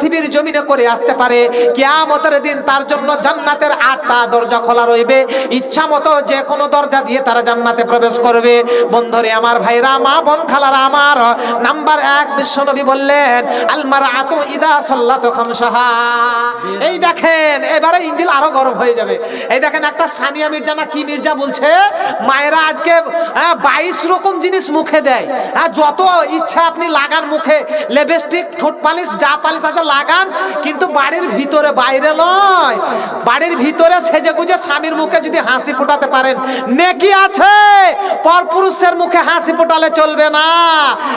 পৃথিবীর জমিনে করে আসতে পারে, কিয়ামতের দিন তার জন্য জান্নাতের 8টা দরজা খোলা রইবে, ইচ্ছা মতো যে কোনো দরজা দিয়ে তারা জান্নাতে প্রবেশ করবে। বন্ধুরে আমার, ভাইরা, মা বোন খালারা আমার, নাম্বার 1 বিশ্বনবী বললেন আল মারআতু ইদা সাল্লাত খামসাহা। এই দেখেন, এবারে ইঞ্জিল আরো গরম হয়ে যাবে। এই দেখেন, একটা সানিয়া মির্জা না কি মির্জা বলছে, মায়েরা আজকে 22 রকম জিনিস মুখে দেয়। যত ইচ্ছা আপনি লাগান মুখে, লিপস্টিক, ঠোঁট পালিশ, যা পালিশ আছে লাগান, কিন্তু বাড়ির ভিতরে, বাইরে নয়, বাড়ির ভিতরে সেজে গুজে স্বামীর মুখে যদি হাসি ফোটাতে পারেন নেকি আছে। পরপুরুষের মুখে হাসি ফোটালে চলবে না।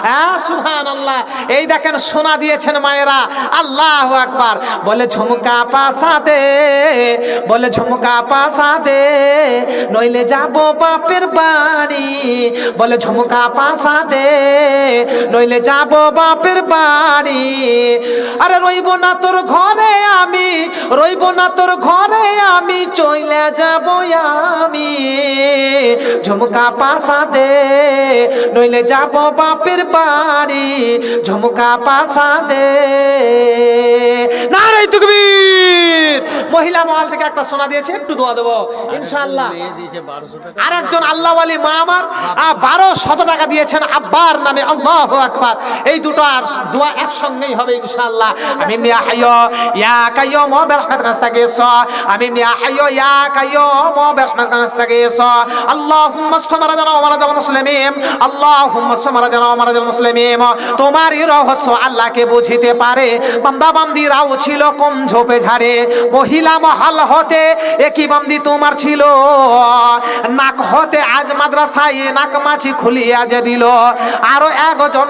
হ্যাঁ, সুবহানাল্লাহ। এই দেখেন, সোনা দিয়েছেন মায়েরা, আল্লাহু আকবার। বলে ঝুমকা পাসা দে, বলে ঝুমকা পাসা দে, নইলে যাব বাপের বাড়ি। বলে ঝুমকা পাসা দে, নইলে যাব বাপের বাড়ি। আরে রইব না তোর ঘরে আমি, রইব না তোর ঘরে আমি, চইলে যাব আমি। ঝুমকা পাসা দে, নইলে যাব বাপের বাড়ি। ঝুমকা পাসা দে। নারে তাকবীর। মহিলা মহল থেকে একটা সোনা দিয়েছে, একটু দোয়া দেবো ইনশাআল্লাহ। আর একজন আল্লাহ ওয়ালি মা আমার 1200 টাকা দিয়েছেন আব্বার নামে, আল্লাহু আকবার। এই দুটো আর দোয়া একসঙ্গেই হবে ইনশাআল্লাহ। আমিন ইয়া হাইয়্যু ইয়া কাইয়্যুম বিরহমাতিকা নাস্তাগীস, আমিন ইয়া হাইয়্যু ইয়া কাইয়্যুম বিরহমাতিকা নাস্তাগীস। আল্লাহুম্মা ইসফি মারাদানা ওয়া মারাদাল মুসলিমিন, আল্লাহুম্মা ইসফি মারাদানা ওয়া মারাদাল মুসলিমিন। তোমারই রহস্য আল্লাহকে বুঝিতে পারে। বান্দা বান্দিরাও ছিল কম ঝোপে ঝাড়ে, মহিলা মহল হতে একই বান্দি তোমার ছিল। নাক হতে আজ মাদ্রাসায় নাক মাছি খুলিয়া যে দিল। আরো একজন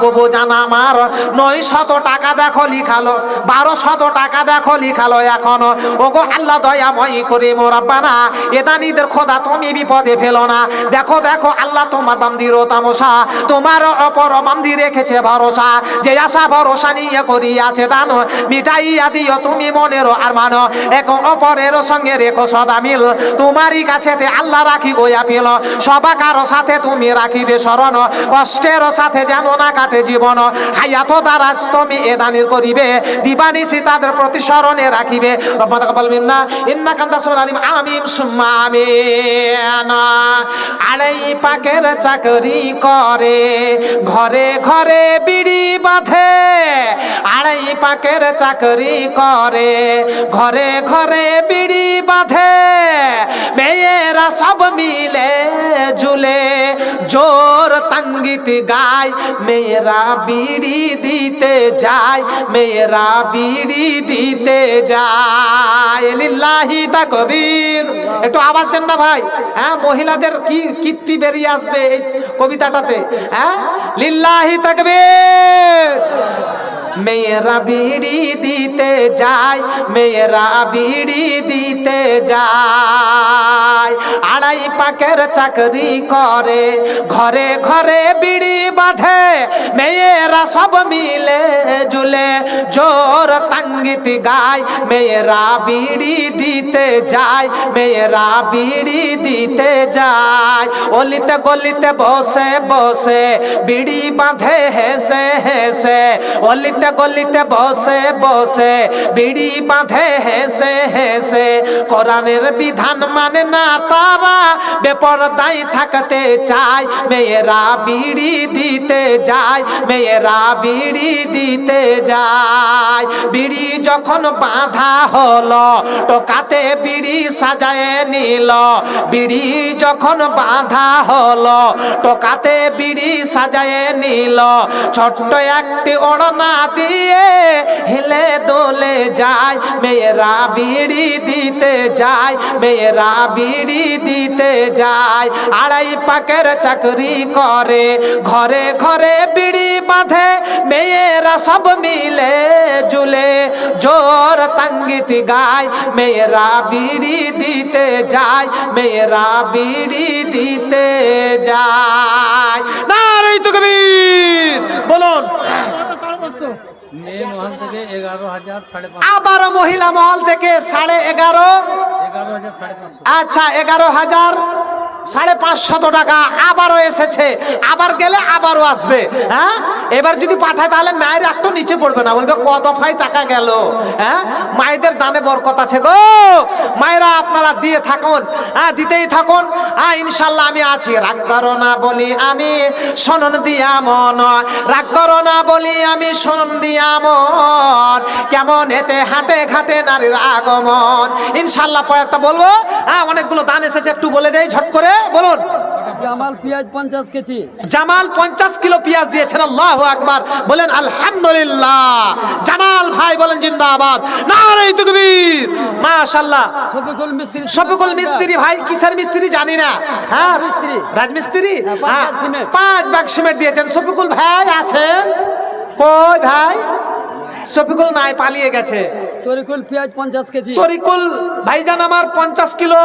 বাবু জানা আমার 900 টাকা দেখো লিখালো, 1200 টাকা দেখো লিখালো এখন। ওগো আল্লাহ দয়াময় করে মোরাব্বানা, এদানিদের খোদা তুমি বিপদে ফেলো না। দেখো দেখো আল্লাহ তোমার বান্দির তামসা, তোমার অপর বান্দি রেখেছে ভরসা। যে আশা ভরসা নিয়ে করিয়াছে দান, মিটাইয়া দিও তুমি মনের আরমান। এক অপরের সঙ্গে রেখো সদা মিল, তোমারই কাছেতে আল্লাহ রাখি গোয়া পেল। সবাকার সাথে তুমি রাখিবে শরণ, কষ্টের সাথে যেন না কাটে জীবন। হায়াত দ্বারা তুমি এদানির করিবে, দিবানিসি তাদের প্রতি স্মরণে রাখিবে। রব্বানা তাকাব্বাল মিন্না ইন্নাকা আনতাস সামিউল আলিম। আমিন সুম্মা আমিন। আড়াই পাকের চাকরি করে, ঘরে ঘরে বিড়ি বাঁধে। আড়াই পাকের চাকরি করে, ঘরে ঘরে বিড়ি বাঁধে। মেয়েরা সব মিলে ঝুলে জোর তাঙ্গিত গায়, মেয়েরা বিড়ি দিতে যায়, মেয়েরা বিড়ি দিতে যায়। লিল্লাহি তাকবীর। একটু আওয়াজ দেন না ভাই। হ্যাঁ, মহিলাদের কি কীর্তি বেরিয়ে আসবে এই কবিতাটাতে। হ্যাঁ, লিল্লাহি তাকবীর। মেয়েরা বিড়ি দিতে যায়, মেয়েরা বিড়ি দিতে যায়। আড়াই পাকের চাকরি করে, ঘরে ঘরে বিড়ি বাঁধে। মেয়েরা সব মিলে ঝুলে জোর তাঙ্গিত গায়, মেয়েরা বিড়ি দিতে যায়, মেয়েরা বিড়ি দিতে যায়। অলিতে গলিতে বসে বসে বিড়ি বাঁধে হেসে হেসে, অলিতে গলিতে বসে বসে বিড়ি বাঁধে হেসে হেসে। কোরআনের বিধান মানে না তারা, বেপরদায় থাকতে চায়, মেয়েরা বিড়ি দিতে যায়, মেয়েরা বিড়ি দিতে যায়। বিড়ি যখন বাঁধা হলো, টোকাতে বিড়ি সাজায় নিল। বিড়ি যখন বাঁধা হলো, টোকাতে বিড়ি সাজায় নিল। ছোট্ট একটি ওড়না দিয়ে হেলে দোলে যায়, মেয়েরা বিড়ি দিতে যায়, মেয়েরা বিড়ি দিতে যায়। আড়াই পাকের চাকরি করে, ঘরে ঘরে বিড়ি বাঁধে। মেয়েরা সব মিলে ঝুলে জোর তাঙ্গিত গায়, মেয়েরা বিড়ি দিতে যায়, মেয়েরা বিড়ি দিতে যায়। নারে তাকবীর বলুন। মেয়ে মহল থেকে 11,000 5,500। আবার মহিলা মহল থেকে 11,500। 11,000 5,500। আচ্ছা, 11,000 550 টাকা আবারও এসেছে, আবার গেলে আবারও আসবে। হ্যাঁ, এবার যদি পাঠায় তাহলে মায়ের একটা নিচে পড়বে না, বলবে ক দফায় টাকা গেল। হ্যাঁ, মায়েদের দানে বরকত আছে গো। মায়েরা আপনারা দিয়ে থাকুন, হ্যাঁ দিতেই থাকুন। হ্যাঁ ইনশাল্লাহ আমি আছি। রাগ করো না বলি আমি শোনন দিয়া মন, রাগ করো না বলি আমি শোনন দিয়া মন, কেমন এতে হাঁটে ঘাটে নারীর আগমন। ইনশাল্লাহ কয়েকটা বলবো। হ্যাঁ অনেকগুলো দান এসেছে, একটু বলে দেই ঝট করে, বলুন। জামাল পেঁয়াজ 50 কেজি। জামাল 50 কিলো পেঁয়াজ দিয়েছেন, আল্লাহু আকবার, বলেন আলহামদুলিল্লাহ। জামাল ভাই বলেন জিন্দাবাদ, নারে তাকবীর, মাশাআল্লাহ। শফিকুল মিস্ত্রি, শফিকুল মিস্ত্রি ভাই কিসের মিস্ত্রি জানি না, হ্যাঁ মিস্ত্রি। রাজমিস্ত্রি। হ্যাঁ, 5 ব্যাগ সিমেন্ট। 5 ব্যাগ সিমেন্ট দিয়েছেন। শফিকুল ভাই আছেন কই ভাই? শফিকুল নাই, পালিয়ে গেছে। তরিকুল পেঁয়াজ 50 কেজি। তরিকুল ভাইজান আমার 50 কিলো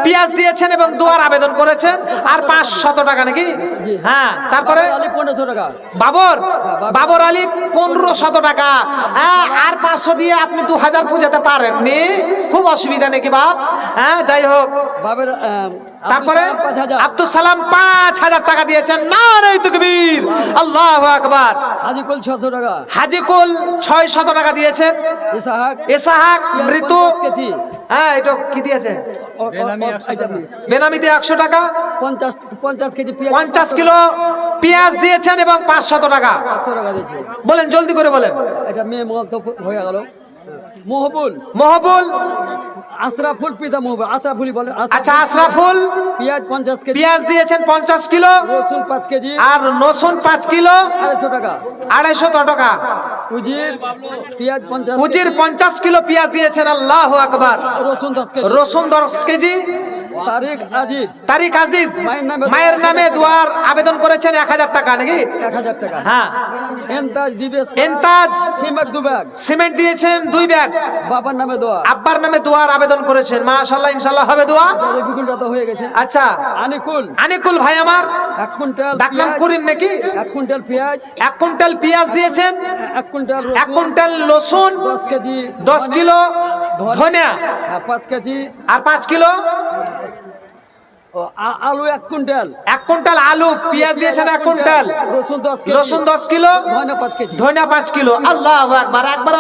পেঁয়াজ দিয়েছেন এবং দুয়ার আবেদন করেছেন, আর 500 টাকা নাকি? জি। হ্যাঁ, তারপরে আলী 1500 টাকা। বাবর আলী 1500 টাকা। হ্যাঁ, আর 500 দিয়ে আপনি 2000 পূজাতে পারেননি, খুব অসুবিধা নাকি বাপ? হ্যাঁ যাই হোক, বাবের তারপরে 5000। আব্দুল সালাম 5000 টাকা দিয়েছেন, নারে তাকবীর, আল্লাহু আকবার। হাজিকুল 600 টাকা। হাজিকুল 600 টাকা দিয়েছেন। ইসাহাক ইসাহাক মৃত্যু, 50 কেজি। হ্যাঁ এটা কি দিয়েছে? বেনামি 100 টাকা। বেনামিতে 100 টাকা। 50 কেজি পেঁয়াজ। 50 কিলো পেঁয়াজ দিয়েছেন এবং 500 টাকা। 500 টাকা দিয়েছে। বলেন জলদি করে বলেন। এটা মেয়ে মহল তো হয়ে গেল। মহবুল মহবুল, আশরাফুল পিতা মহবুল, আশরাফুলি বলে। আচ্ছা আশরাফুল পেঁয়াজ 50 কেজি। পেঁয়াজ দিয়েছেন 50 কিলো, রসুন 5 কেজি। আর রসুন 5 কিলো, 250 টাকা। 250 টাকা। উজির পেঁয়াজ 50 উজির 50 কিলো পেঁয়াজ দিয়েছেন, আল্লাহু আকবার। রসুন 10 কেজি। রসুন 10 কেজি। তারিক আজিজ তারিক আজিজ মায়ের মায়ের নামে দুয়ার আবেদন করেছেন, 1000 টাকা নাকি? 1000 টাকা। হ্যাঁ। এনতাজ ডিবেস এনতাজ সিমেন্ট 2 ব্যাগ। সিমেন্ট দিয়েছেন 2 ব্যাগ। বাবার নামে দোয়া। আব্বার নামে দুয়ার আবেদন করেছেন, মাশাআল্লাহ ইনশাআল্লাহ হবে দোয়া। রবিকুলটা তো হয়ে গেছে। আচ্ছা আনিকুল আনিকুল ভাই আমার 1 কুইন্টাল ডাকনাম পেঁয়াজ। করিম নাকি? 1 কুইন্টাল পেঁয়াজ। 1 কুইন্টাল পেঁয়াজ দিয়েছেন, 1 কুইন্টাল 1 রসুন। কুইন্টাল রসুন, 10 কেজি 10 কিলো ধনিয়া, 5 কেজি। আর 5 কিলো আলু 1 কুইন্টাল। 1 কুইন্টাল আলু। পেঁয়াজ দিয়েছেন 1 কুইন্টাল, রসুন 10 কেজি। রসুন 10 কিলো, ধনিয়া 5 কেজি। ধনিয়া 5 কিলো। আল্লাহু আকবার, একবার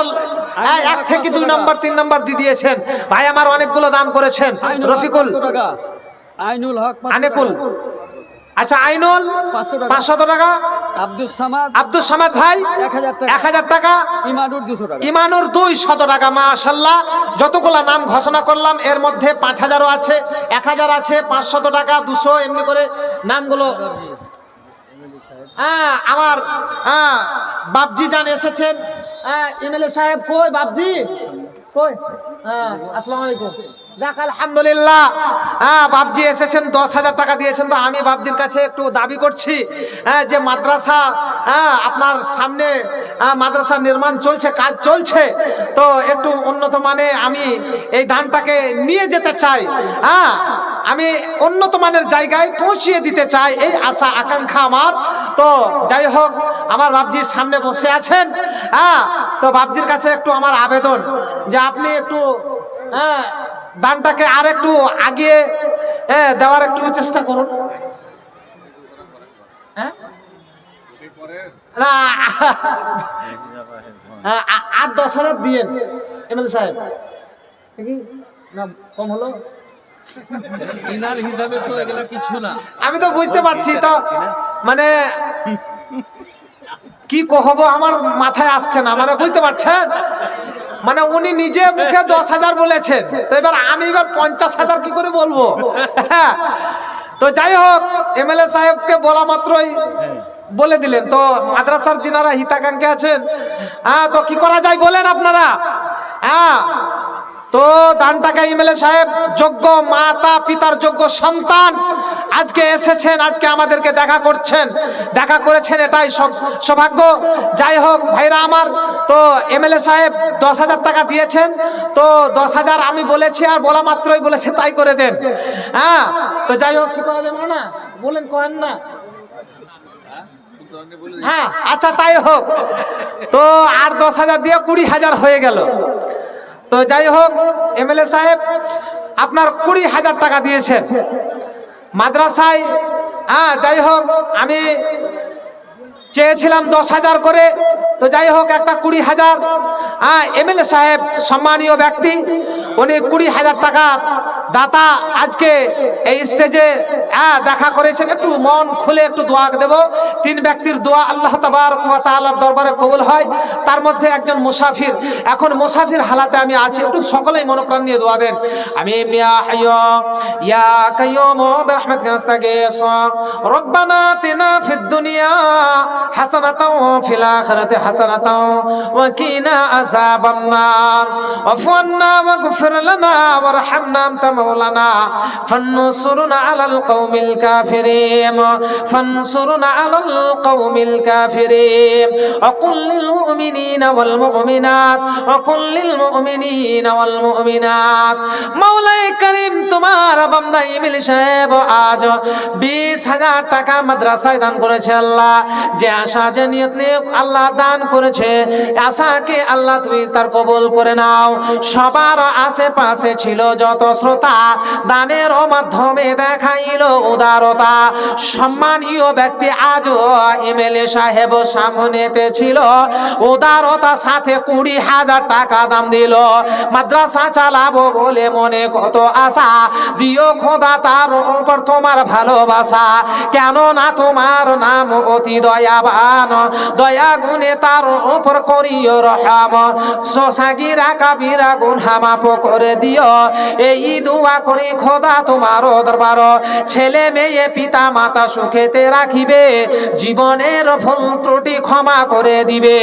1 থেকে 2 নম্বর 3 নম্বর দিয়ে দিয়েছেন। ভাই আমার অনেকগুলো দান করেছেন। আইনুল হক রফিকুল 500 টাকা। আইনুল হক 500 আনিকুল, টাকা। আচ্ছা আইনুল 500 টাকা। 500 টাকা। আব্দুল সামাদ আব্দুল সামাদ ভাই 1000 টাকা। 1000 টাকা। ইমানুর 200 টাকা। ইমানুর 200 টাকা। মাশাআল্লাহ, যতগুলা নাম ঘোষণা করলাম এর মধ্যে 5000ও আছে, 1000 আছে, 500 টাকা, 200, এমনি করে নামগুলো। হ্যাঁ আমার বাপজি জান এসেছেন। হ্যাঁ এমএলএ সাহেব কই? বাপজি কই? হ্যাঁ আসসালামু আলাইকুম। যাক আলহামদুলিল্লাহ, হ্যাঁ বাপজি এসেছেন, 10,000 টাকা দিয়েছেন। তো আমি বাপজির কাছে একটু দাবি করছি, হ্যাঁ যে মাদ্রাসা, হ্যাঁ আপনার সামনে মাদ্রাসা নির্মাণ চলছে, কাজ চলছে, তো একটু উন্নত মানে আমি এই ধানটাকে নিয়ে যেতে চাই। হ্যাঁ আমি উন্নত মানের জায়গায় পৌঁছিয়ে দিতে চাই, এই আশা আকাঙ্ক্ষা আমার। তো যাই হোক, আমার বাপজির সামনে বসে আছেন। হ্যাঁ তো বাপজির কাছে একটু আমার আবেদন যে আপনি একটু দানটাকে আর একটু আগিয়ে দেওয়ার একটু চেষ্টা করুন। না আর 10,000 দিয়েন এমএলএ সাহেব, নাকি না কম হলো? ইনার হিসাবে তো এগুলা কিছু না। আমি তো বুঝতে পারছি, তো মানে কি কহবো আমার মাথায় আসছে না, মানে বুঝতে পারছেন, মানে উনি নিজে মুখে 10,000 বলেছেন, তো এবার আমি 50,000 কি করে বলবো? তো যাই হোক, এমএলএ সাহেবকে বলা মাত্রই বলে দিলেন। তো মাদ্রাসার যিনারা হিতাকাঙ্ক্ষী আছেন, হ্যাঁ তো কি করা যায় বলেন আপনারা? হ্যাঁ তো দানটাকে এমএলএ সাহেব যোগ্য মাতা পিতার যোগ্য সন্তান আজকে এসেছেন, আজকে আমাদেরকে দেখা করছেন, দেখা করেছেন, এটাই সৌভাগ্য। যাই হোক ভাইরা আমার, তো এমএলএ সাহেব 10,000 টাকা দিয়েছেন। তো 10,000 আমি বলেছি, আর বলা মাত্রই বলেছে তাই করে দেন। হ্যাঁ তো যাই হোক, কি করা যাবে না বলেন, করেন না? হ্যাঁ আচ্ছা তাই হোক, তো আর 10,000 দিয়ে 20,000 হয়ে গেল। তো যাই হোক, এমএলএ সাহেব আপনার 20,000 টাকা দিয়েছেন। মাদ্রাসায় যাই হোক আমি চেয়েছিলাম 10,000 করে, তো যাই হোক একটা 20,000 এমএলএ সাহেব সম্মানীয় ব্যক্তি উনি 20,000 টাকা দাতা আজকে এই স্টেজে দেখা করেছেন। একটু মন খুলে একটু দোয়া দেব। 3 ব্যক্তির দোয়া আল্লাহ তাবারক ওয়া তাআলার দরবারে কবুল হয়। তার মধ্যে একজন মুসাফির, এখন মুসাফির হালাতে আমি আছি, একটু সকলেই মনোপ্রাণ নিয়ে দোয়া দেন। আমি ইয়া হাইয়্যু ইয়া কাইয়্যুম বিরহমাতিকা নাস্তাগীস রব্বানা আতিনা ফিদ দুনিয়া হাসানাতাও ওয়া ফিল আখিরাতি হাসানাতাও ওয়া কিনা আযাবান নার ওয়াফু আন্না ওয়াগফির লানা ওয়ারহামনা আনতা মাওলানা ফানসুরনা আলাল কওমিল কাফিরিন ফানসুরনা আলাল কওমিল কাফিরিন ওয়া কুল লিল মুমিনিনা ওয়াল মুমিনাত ওয়া কুল লিল মুমিনিনা ওয়াল মুমিনাত। মাওলাই করিম তোমার বান্দা ইমিল সাহেব আজ 20,000 টাকা মাদ্রাসায় দান করেছে। আল্লাহ যে আশা যে নিয়ত নিয়ে আল্লাহ দান করেছে, আশাকে আল্লাহ তুমি তার কবুল করে নাও। সবার আশেপাশে ছিল যত শ্রোতা, দানের মাধ্যমে দেখাইল উদারতা। সম্মানীয় ব্যক্তি আজও এমএলএ সাহেব সামনেতে ছিল, উদারতা সাথে 20,000 টাকা দাম দিল। মাদ্রাসা চালাবো বলে মনে কত আশা, দিও খোদা তার উপর তোমার ভালোবাসা। কেন না তোমার নাম অতি দয়াবান, দয়া গুণে তার উপর করিও রহম। সাগীরা কাবীরা গুনাহ মাফ করে দিও, এই দোয়া করি খোদা তোমার দরবার। ছেলে মেয়ে পিতা মাতা সুখেতে রাখিবে, জীবনের ভুল ত্রুটি ক্ষমা করে দিবে।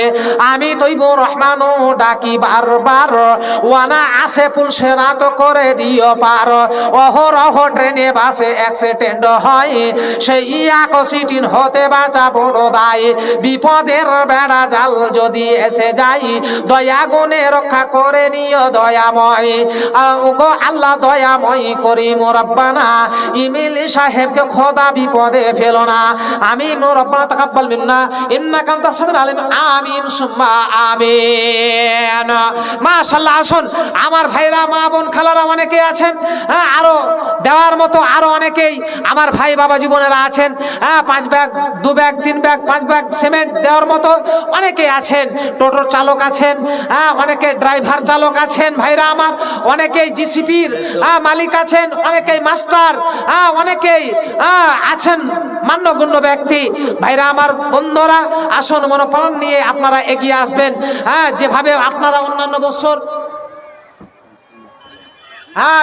আমি তৈবুর রহমান ডাকি বারবার, ওয়ানা আসে পুলসেরা তো করে দিও পার। অহরহ ট্রেনে বাসে অ্যাক্সিডেন্ট হয়, সেই আকসিটিন হতে বাঁচা বড় দায়। বিপদের বেড়া জাল যদি এসে যাই, দয়া গুণে রক্ষা করে নিও দয়াময়। গো আল্লাহ দয়াময় করি মোরাব্বানা, ইমিল সাহেবকে খোদা বিপদে ফেলো না। আমি মোরাব্বানা তাকাব্বাল মিন্না ইন্নাকা আনতাস সামিউল আলিম। আমিন সুম্মা আমিন। মাশাআল্লাহ। আসুন আমার ভাইরা, মা বোন খালারা অনেকে আছেন, আরো দেওয়ার মতো আরো অনেকেই আমার ভাই বাবা জীবনেরা আছেন। 5 bag 2 bag 3 bag 5 bag cement দেওয়ার মতো অনেকে আছেন। টোটো চালক আছেন, অনেকে ড্রাইভার চালক আছেন ভাইরা আমার, অনেকেই জিসিপির মালিক আছেন, অনেকেই মাস্টার, অনেকেই আছেন মান্যগণ্য ব্যক্তি। ভাইরা আমার, বন্ধুরা আসুন মনোপ্রাণ নিয়ে আপনারা এগিয়ে আসবেন। যেভাবে আপনারা অন্যান্য বছর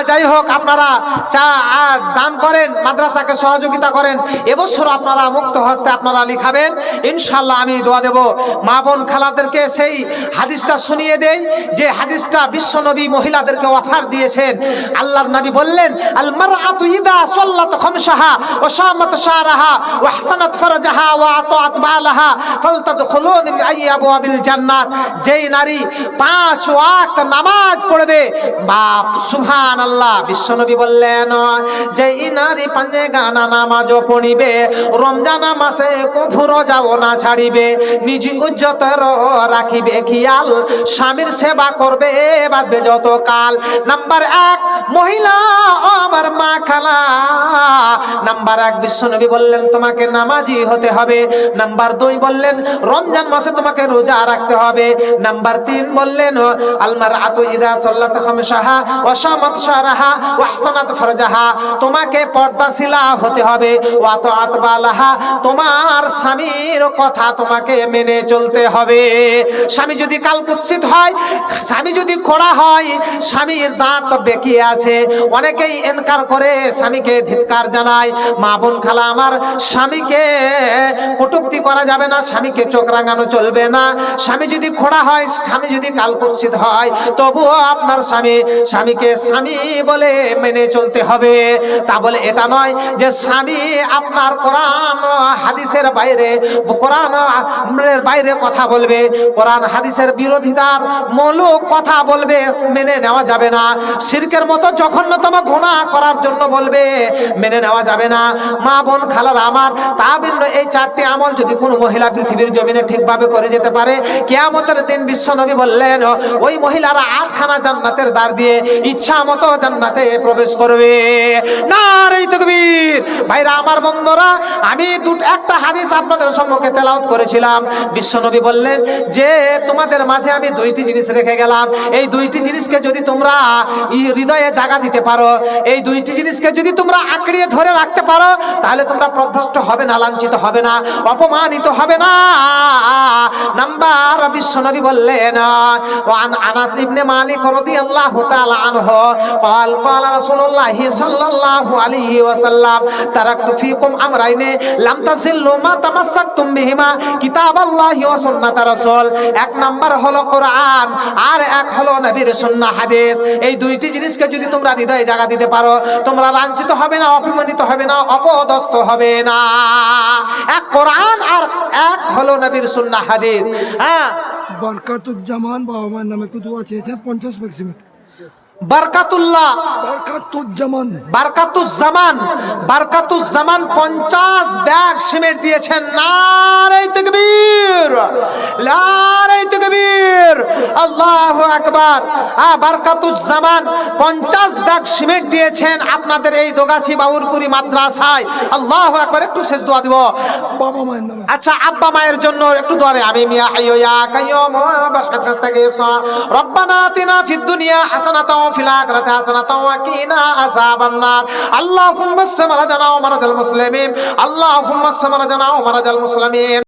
যাই হোক আপনারা দান করেন, মাদ্রাসাকে সহযোগিতা করেন, এবছর আপনারা মুক্ত হস্তে আপনারা লিখাবেন ইনশাল্লাহ। আমি দোয়া দেব। মা বোন খালাদেরকে সেই হাদিসটা শুনিয়ে দেই, যে হাদিসটা বিশ্বনবী মহিলাদেরকে অফার দিয়েছেন। আল্লাহর নবী বললেন, আল মারআতু ইদা সাল্লাত খামসাহা ওয়া শামাত শারাহা ওয়া আহসানাত ফারজাহা ওয়া আতাআত বালাহা ফালতাদখুলু মিন আইয়ি আবওয়াবিল জান্নাত। যেই নারী 5 ওয়াক্ত নামাজ পড়বে, বাপ সুবহানাল্লাহ, বিশ্বনবী বললেন যে নারী 5 গানা নামাজও পড়িবে, রমজান মাসে কফুর যাও না ছাড়িবে, নিজ ইজ্জতের রাখিবে খেয়াল, স্বামীর সেবা করবে বাঁচবে যত কাল। নাম্বার 1 মহিলা ও আমার মা খালা, নাম্বার 1 বিশ্বনবী বললেন তোমাকে নামাজি হতে হবে। নাম্বার 2 বললেন রমজান মাসে তোমাকে রোজা রাখতে হবে। নাম্বার 3 বললেন আল মারআতু ইদা সাল্লাত খামসাহা ওয়া শামাত শারাহা ওয়া আহসানাত ফারজাহা, তোমাকে পর্দাশীলা হতে হবে। ওয়া আতাআত বালাহা, তোমার স্বামীর কথা তোমাকে মেনে চলতে হবে। স্বামী যদি কালকুৎসিত হয়, স্বামী যদি কড়া হয়, স্বামীর দাঁত বেঁকিয়ে আছে, অনেকেই এনকার করে স্বামীকে ধিক্কার জানায়। মা বোন খালা আমার, স্বামীকে কটূক্তি করা যাবে না, স্বামীকে চোখ রাঙানো চলবে না। স্বামী যদি খোড়া হয়, স্বামী যদি কালকুৎসিত হয়, তবুও আপনার স্বামীকে স্বামী বলে মেনে চলতে হবে। তা বলে এটা নয় যে স্বামী আপনার কোরআন হাদিসের বাইরে কথা বলবে, কোরআন হাদিসের বিরোধিতার মূলক কথা বলবে, মেনে নেওয়া যাবে না। শিরকের মতো জঘন্যতম গুনাহ করার জন্য বলবে, মেনে নেওয়া যাবে না। মা বোন খালার আমার, তা ভিন্ন এই 4টি আমল যদি কোনো মহিলা পৃথিবীর জমিনে ঠিকভাবে করে যেতে পারে, কিয়ামতের দিন বিশ্বনবী বললেন ওই মহিলারা 8খানা জান্নাতের দ্বার দিয়ে ইচ্ছা মতো জান্নাতে প্রবেশ করবে। নারে তাকবীর। ভাইরা আমার বন্ধুরা, আমি একটা হাদিস আপনাদের সম্মুখে তেলাওয়াত করেছিলাম। বিশ্বনবী বললেন যে তোমাদের মাঝে আমি দুইটি জিনিস রেখে গেলাম, এই দুইটি জিনিসকে যদি তোমরা হৃদয়ে জায়গা দিতে পারো, এই দুইটি জিনিসকে যদি তোমরা আঁকড়িয়ে ধরে রাখতে পারো, তাহলে তোমরা পথভ্রষ্ট হবে না, লাঞ্ছিত হবে না, অপমানিত হবে না। নাম্বার বিশ্বনবী বললেন ওয়ান আনাস ইবনে মালিক রাদিয়াল্লাহু তাআলা আনহু قال قال رسول الله صلى الله عليه وسلم تركت فيكم امرين لم تزلوا ما تمسكتم بهما কিতাব আল্লাহি ওয়া সুন্নাত রাসূল। এক নাম্বার হলো কোরআন, আর এক হলো নবীর সুন্নাহ হাদিস। এই দুইটি জিনিসকে যদি তোমরা হৃদয়ে জায়গা দিতে পারো, তোমরা লাঞ্ছিত হবে না, অপমানিত হবে না, অপদস্থ হবে না। এক কোরআন আর এক হলো নবীর সুন্নাহ হাদিস। হ্যাঁ, বরকাতুজ্জামান বাবা মার নামে একটু দোয়া চেয়েছেন 50 ম্যাক্সিমাম। বরকাতুল্লাহ, বরকাতুজ্জামান বারকাতুজ্জামান 50 ব্যাগ সিমেন্ট দিয়েছেন। নারে তাকবীর, নারে তাকবীর, আল্লাহু আকবার। বারকাতুজ্জামান 50 ব্যাগ সিমেন্ট দিয়েছেন আপনাদের এই দোগাছি বাবুরপুরি মাদ্রাসায়। আল্লাহু আকবার। একটু শেষ দোয়া দিব। বাবা মায়ের নামে। আচ্ছা, আব্বা মায়ের জন্য একটু দোয়া দেয়। আমি মিয়া হাইয়্যু ইয়া কাইয়্যুম বরকাত কাছ থেকে রব্বানা আতিনা ফিদ দুনিয়া হাসানাতাও ফিল আখিরাতি হাসানাতাও ওয়া কিনা আযাবান নার। আল্লাহুম্মা ইসফি মারাজানা ওয়া মারাজাল মুসলিমিন, আল্লাহুম্মা ইসফি মারাজানা ওয়া মারাজাল মুসলিমিন।